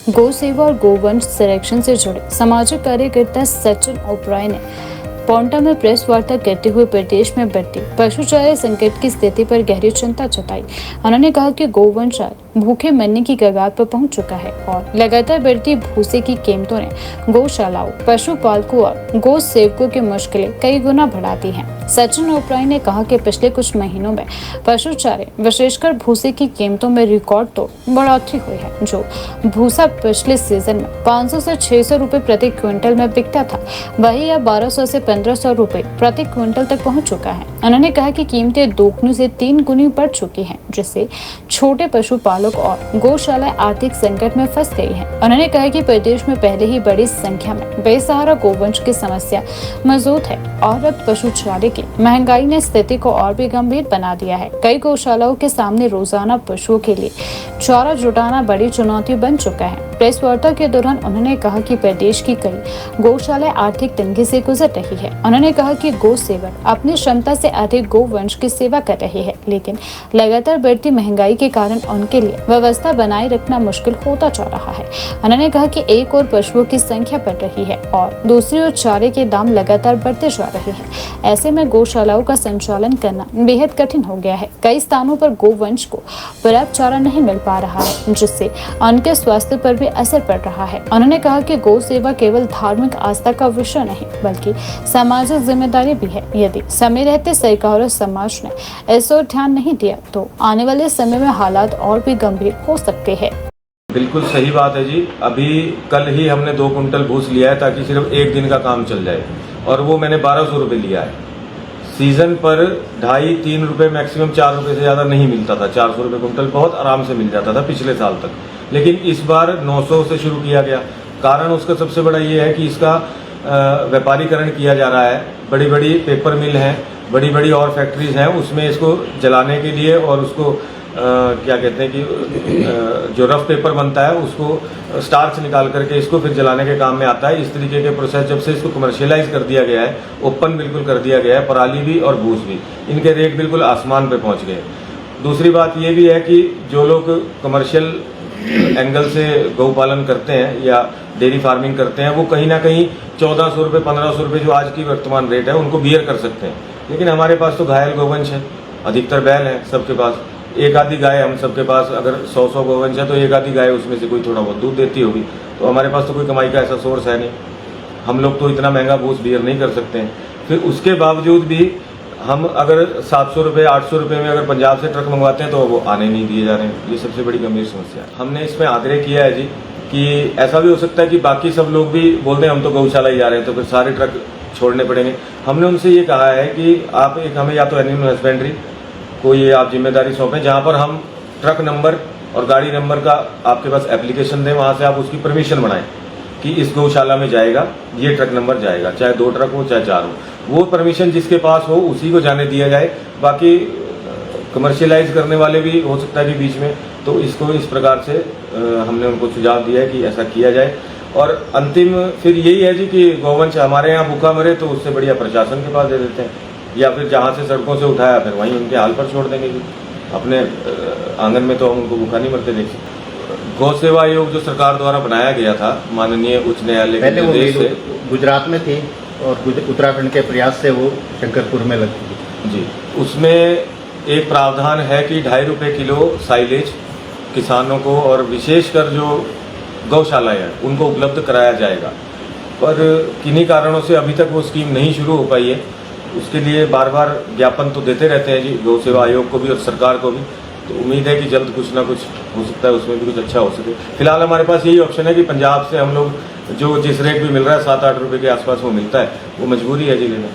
गौ सेवा और गोवंश संरक्षण से जुड़े सामाजिक कार्यकर्ता सचिन ओबराय ने पोंटा में प्रेस वार्ता करते हुए प्रदेश में बढ़ती पशु चारा संकट की स्थिति पर गहरी चिंता जताई। उन्होंने कहा कि गोवंश भूखे मरने की कगार पर पहुंच चुका है और लगातार बढ़ती भूसे की कीमतों ने गौशालाओं, पशुपालकों और गौ सेवकों की मुश्किलें कई गुना बढ़ा दी हैं। सचिन ओबराय ने कहा कि पिछले कुछ महीनों में पशु चारे विशेषकर भूसे की कीमतों में रिकॉर्ड तोड़ बढ़ोतरी हुई है। जो भूसा पिछले सीजन में 500 से 600 रुपए प्रति क्विंटल में बिकता था, वही अब 1200 से 1500 रुपए प्रति क्विंटल तक पहुंच चुका है। उन्होंने कहा कि कीमतें 2 गुनी से 3 गुनी बढ़ चुकी हैं, जिससे छोटे पशुपालक और गौशाला आर्थिक संकट में फंस गई हैं। उन्होंने कहा कि प्रदेश में पहले ही बड़ी संख्या में बेसहारा गोवंश की समस्या मौजूद है और अब पशु चारे की महंगाई ने स्थिति को और भी गंभीर बना दिया है। कई गौशालाओं के सामने रोजाना पशुओं के लिए चारा जुटाना बड़ी चुनौती बन चुका है। प्रेस वार्ता के दौरान उन्होंने कहा कि प्रदेश की कई गौशालाएं आर्थिक तंगी से गुजर रही है। उन्होंने कहा कि गौ सेवक अपनी क्षमता से अधिक गोवंश की सेवा कर रहे हैं, लेकिन लगातार बढ़ती महंगाई के कारण उनके लिए व्यवस्था बनाए रखना मुश्किल होता जा रहा है। उन्होंने कहा कि एक और पशुओं की संख्या बढ़ रही है और दूसरी ओर चारे के दाम लगातार बढ़ते जा रहे हैं। ऐसे में गौशालाओं का संचालन करना बेहद कठिन हो गया है। कई स्थानों पर गोवंश को पर्याप्त चारा नहीं मिल पा रहा है, जिससे उनके स्वास्थ्य पर भी असर पड़ रहा है। उन्होंने कहा कि गौ सेवा केवल धार्मिक आस्था का विषय नहीं, बल्कि सामाजिक जिम्मेदारी भी है। यदि समय रहते सरकार और समाज ने इस ओर ध्यान नहीं दिया तो आने वाले समय में हालात और भी गंभीर हो सकते हैं। बिल्कुल सही बात है जी। अभी कल ही हमने 2 कुंटल भूस लिया है ताकि सिर्फ एक दिन का काम चल जाए, और वो मैंने 1200 रुपये लिया है। सीजन पर 2.5-3 रुपये, मैक्सिमम 4 रुपये से ज़्यादा नहीं मिलता था। 400 रुपये कुंटल बहुत आराम से मिल जाता था पिछले साल तक, लेकिन इस बार 900 से शुरू किया गया। कारण उसका सबसे बड़ा ये है कि इसका व्यापारीकरण किया जा रहा है। बड़ी बड़ी पेपर मिल हैं, बड़ी बड़ी और फैक्ट्रीज हैं, उसमें इसको जलाने के लिए और उसको क्या कहते हैं कि जो रफ पेपर बनता है उसको स्टार्च निकाल करके इसको फिर जलाने के काम में आता है। इस तरीके के प्रोसेस जब से इसको कमर्शियलाइज कर दिया गया है, ओपन बिल्कुल कर दिया गया है, पराली भी और भूस भी, इनके रेट बिल्कुल आसमान पे पहुंच गए। दूसरी बात ये भी है कि जो लोग कमर्शियल एंगल से गौ पालन करते हैं या डेयरी फार्मिंग करते हैं, वो कहीं ना कहीं 1400 रुपये 1500 रुपये जो आज की वर्तमान रेट है उनको बियर कर सकते हैं। लेकिन हमारे पास तो घायल गोवंश है, अधिकतर बैल है सबके पास। एक आधी गाय हम सबके पास, अगर 100 गोवंश है तो एक आधी गाय उसमें से कोई थोड़ा बहुत दूध देती होगी, तो हमारे पास तो कोई कमाई का ऐसा सोर्स है नहीं। हम लोग तो इतना महंगा भूस बियर नहीं कर सकते हैं। फिर उसके बावजूद भी हम अगर 700 रुपये 800 रुपये में अगर पंजाब से ट्रक मंगवाते हैं तो वो आने नहीं दिए जा रहे हैं। ये सबसे बड़ी गंभीर समस्या है। हमने इसमें आग्रह किया है जी कि ऐसा भी हो सकता है कि बाकी सब लोग भी बोल दें हम तो गौशाला ही जा रहे हैं, तो फिर सारे ट्रक छोड़ने पड़ेंगे। हमने उनसे ये कहा है कि आप एक हमें या तो एनिमल हस्बेंड्री को ये आप जिम्मेदारी सौंपें, जहाँ पर हम ट्रक नंबर और गाड़ी नंबर का आपके पास एप्लीकेशन दें, वहाँ से आप उसकी परमिशन बनाएं कि इस गौशाला में जाएगा, ये ट्रक नंबर जाएगा, चाहे 2 ट्रक हो चाहे 4 हो। वो परमिशन जिसके पास हो उसी को जाने दिया जाए। बाकी कमर्शियलाइज करने वाले भी हो सकता है कि बीच में, तो इसको इस प्रकार से हमने उनको सुझाव दिया है कि ऐसा किया जाए। और अंतिम फिर यही है जी कि गोवंश हमारे यहाँ भूखा मरे तो उससे बढ़िया प्रशासन के पास दे देते हैं, या फिर जहाँ से सड़कों से उठाया फिर वहीं उनके हाल पर छोड़ देंगे जी। अपने आंगन में तो हम उनको भूखा नहीं मरते देख सकते। गौ सेवा आयोग जो सरकार द्वारा बनाया गया था माननीय उच्च न्यायालय के निर्देश से, गुजरात में थी और उत्तराखंड के प्रयास से वो शंकरपुर में लगती है जी। उसमें एक प्रावधान है कि 2.5 रुपये किलो साइलेज किसानों को और विशेषकर जो गौशालाएं हैं उनको उपलब्ध कराया जाएगा, पर किन्हीं कारणों से अभी तक वो स्कीम नहीं शुरू हो पाई है। उसके लिए बार बार ज्ञापन तो देते रहते हैं जी, गौ सेवा आयोग को भी और सरकार को भी। तो उम्मीद है कि जल्द कुछ ना कुछ हो सकता है, उसमें भी कुछ अच्छा हो सके। फिलहाल हमारे पास यही ऑप्शन है कि पंजाब से हम लोग जो जिस रेट भी मिल रहा है 7-8 रुपये के आसपास वो मिलता है, वो मजबूरी है जी लेना।